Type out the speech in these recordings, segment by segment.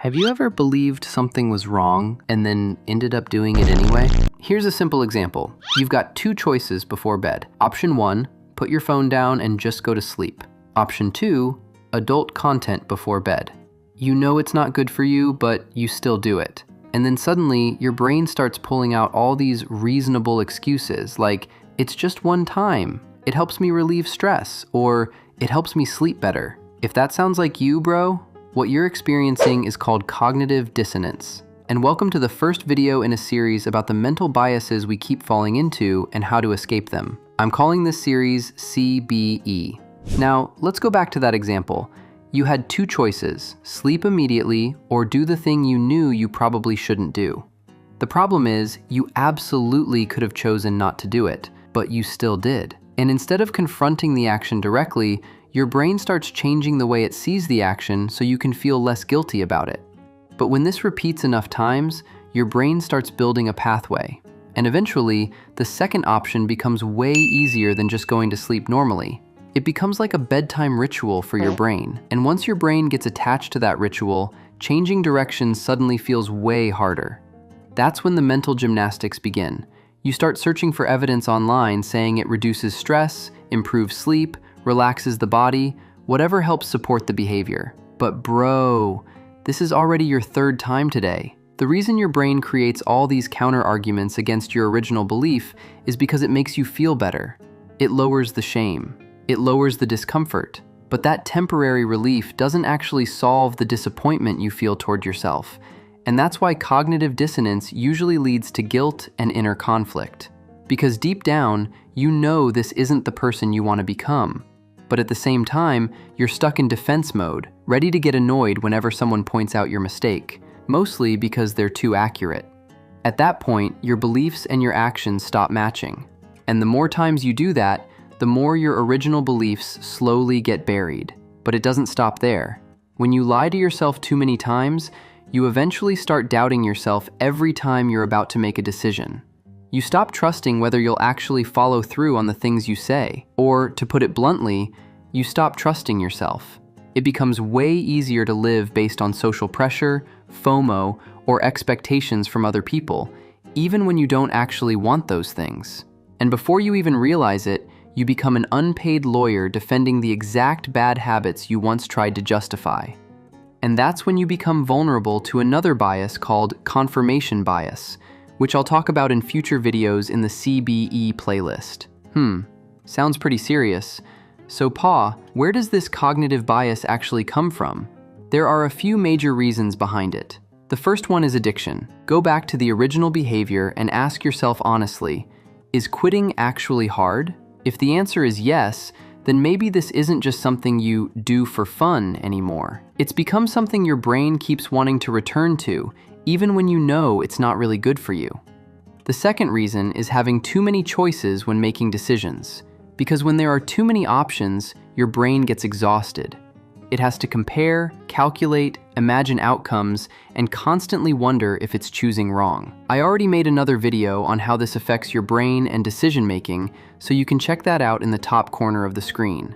Have you ever believed something was wrong and then ended up doing it anyway? Here's a simple example. You've got two choices before bed. Option 1, put your phone down and just go to sleep. Option 2, adult content before bed. You know it's not good for you, but you still do it. And then suddenly, your brain starts pulling out all these reasonable excuses, like, it's just one time, it helps me relieve stress, or it helps me sleep better. If that sounds like you, bro, what you're experiencing is called cognitive dissonance. And welcome to the first video in a series about the mental biases we keep falling into and how to escape them. I'm calling this series CBE. Now, let's go back to that example. You had two choices, sleep immediately or do the thing you knew you probably shouldn't do. The problem is, you absolutely could have chosen not to do it, but you still did. And instead of confronting the action directly, your brain starts changing the way it sees the action so you can feel less guilty about it. But when this repeats enough times, your brain starts building a pathway. And eventually, the second option becomes way easier than just going to sleep normally. It becomes like a bedtime ritual for your brain. And once your brain gets attached to that ritual, changing directions suddenly feels way harder. That's when the mental gymnastics begin. You start searching for evidence online saying it reduces stress, improves sleep, relaxes the body, whatever helps support the behavior. But bro, this is already your third time today. The reason your brain creates all these counter-arguments against your original belief is because it makes you feel better. It lowers the shame. It lowers the discomfort. But that temporary relief doesn't actually solve the disappointment you feel toward yourself. And that's why cognitive dissonance usually leads to guilt and inner conflict. Because deep down, you know this isn't the person you want to become. But at the same time, you're stuck in defense mode, ready to get annoyed whenever someone points out your mistake, mostly because they're too accurate. At that point, your beliefs and your actions stop matching. And the more times you do that, the more your original beliefs slowly get buried. But it doesn't stop there. When you lie to yourself too many times, you eventually start doubting yourself every time you're about to make a decision. You stop trusting whether you'll actually follow through on the things you say. Or, to put it bluntly, you stop trusting yourself. It becomes way easier to live based on social pressure, FOMO, or expectations from other people, even when you don't actually want those things. And before you even realize it, you become an unpaid lawyer defending the exact bad habits you once tried to justify. And that's when you become vulnerable to another bias called confirmation bias, which I'll talk about in future videos in the CBE playlist. Sounds pretty serious. So Paw, where does this cognitive bias actually come from? There are a few major reasons behind it. The first one is addiction. Go back to the original behavior and ask yourself honestly, is quitting actually hard? If the answer is yes, then maybe this isn't just something you do for fun anymore. It's become something your brain keeps wanting to return to, even when you know it's not really good for you. The second reason is having too many choices when making decisions. Because when there are too many options, your brain gets exhausted. It has to compare, calculate, imagine outcomes, and constantly wonder if it's choosing wrong. I already made another video on how this affects your brain and decision-making, so you can check that out in the top corner of the screen.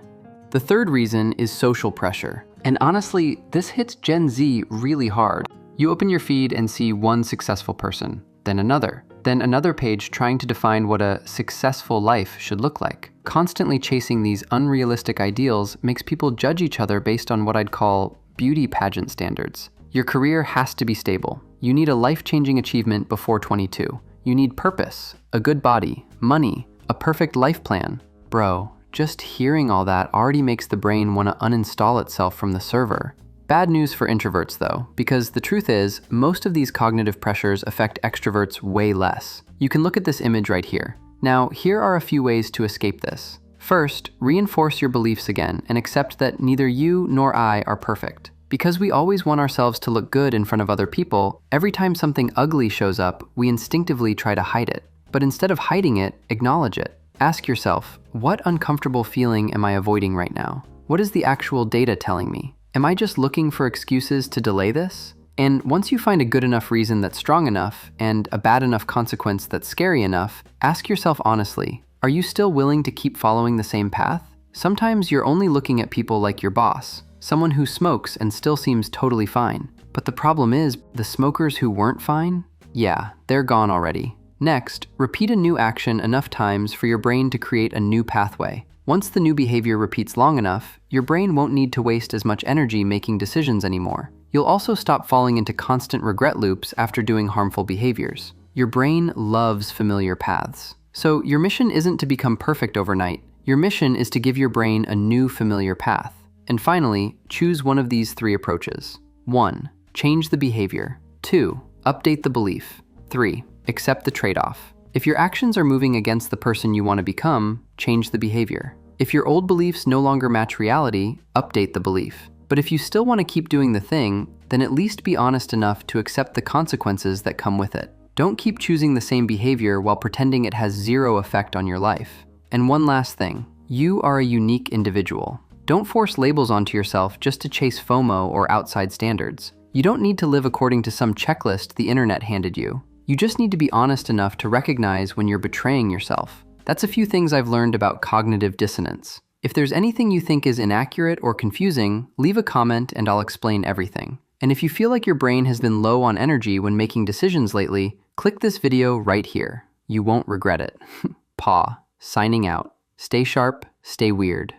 The third reason is social pressure. And honestly, this hits Gen Z really hard. You open your feed and see one successful person, then another page trying to define what a successful life should look like. Constantly chasing these unrealistic ideals makes people judge each other based on what I'd call beauty pageant standards. Your career has to be stable. You need a life-changing achievement before 22. You need purpose, a good body, money, a perfect life plan. Bro, just hearing all that already makes the brain want to uninstall itself from the server. Bad news for introverts though, because the truth is, most of these cognitive pressures affect extroverts way less. You can look at this image right here. Now, here are a few ways to escape this. First, reinforce your beliefs again and accept that neither you nor I are perfect. Because we always want ourselves to look good in front of other people, every time something ugly shows up, we instinctively try to hide it. But instead of hiding it, acknowledge it. Ask yourself, what uncomfortable feeling am I avoiding right now? What is the actual data telling me? Am I just looking for excuses to delay this? And once you find a good enough reason that's strong enough, and a bad enough consequence that's scary enough, ask yourself honestly, are you still willing to keep following the same path? Sometimes you're only looking at people like your boss, someone who smokes and still seems totally fine. But the problem is, the smokers who weren't fine? Yeah, they're gone already. Next, repeat a new action enough times for your brain to create a new pathway. Once the new behavior repeats long enough, your brain won't need to waste as much energy making decisions anymore. You'll also stop falling into constant regret loops after doing harmful behaviors. Your brain loves familiar paths. So your mission isn't to become perfect overnight. Your mission is to give your brain a new familiar path. And finally, choose one of these 3 approaches. 1. Change the behavior. 2. Update the belief. 3. Accept the trade-off. If your actions are moving against the person you want to become, change the behavior. If your old beliefs no longer match reality, update the belief. But if you still want to keep doing the thing, then at least be honest enough to accept the consequences that come with it. Don't keep choosing the same behavior while pretending it has 0 effect on your life. And one last thing, you are a unique individual. Don't force labels onto yourself just to chase FOMO or outside standards. You don't need to live according to some checklist the internet handed you. You just need to be honest enough to recognize when you're betraying yourself. That's a few things I've learned about cognitive dissonance. If there's anything you think is inaccurate or confusing, leave a comment and I'll explain everything. And if you feel like your brain has been low on energy when making decisions lately, click this video right here. You won't regret it. Paw, signing out. Stay sharp, stay weird.